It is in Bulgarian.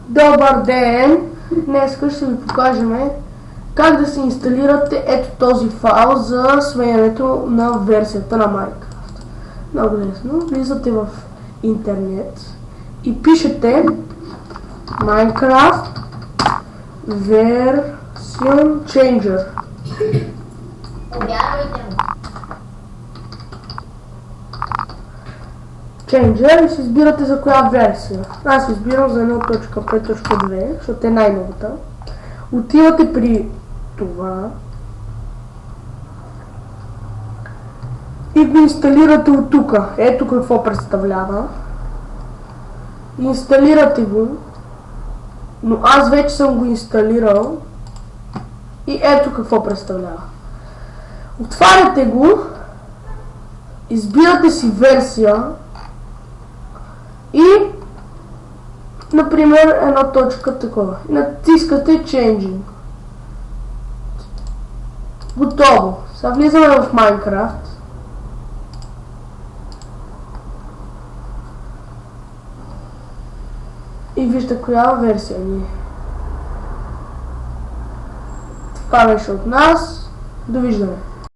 Добър ден! Днес ще ви покажем как да се инсталирате ето този файл за сменянето на версията на Minecraft. Много лесно. Влизате в интернет и пишете Minecraft Version Changer. Changer и си избирате за коя версия. Аз избирам за 1.5.2, защото е най-новата. Отивате при това и го инсталирате от тук. Ето какво представлява. Инсталирате го, но аз вече съм го инсталирал и ето какво представлява. Отваряте го, избирате си версия и, например, една точка такова. Натискате Changing. Готово. Сега влизаме в Minecraft. И вижте коя версия ни е. Това беше от нас. Довиждане.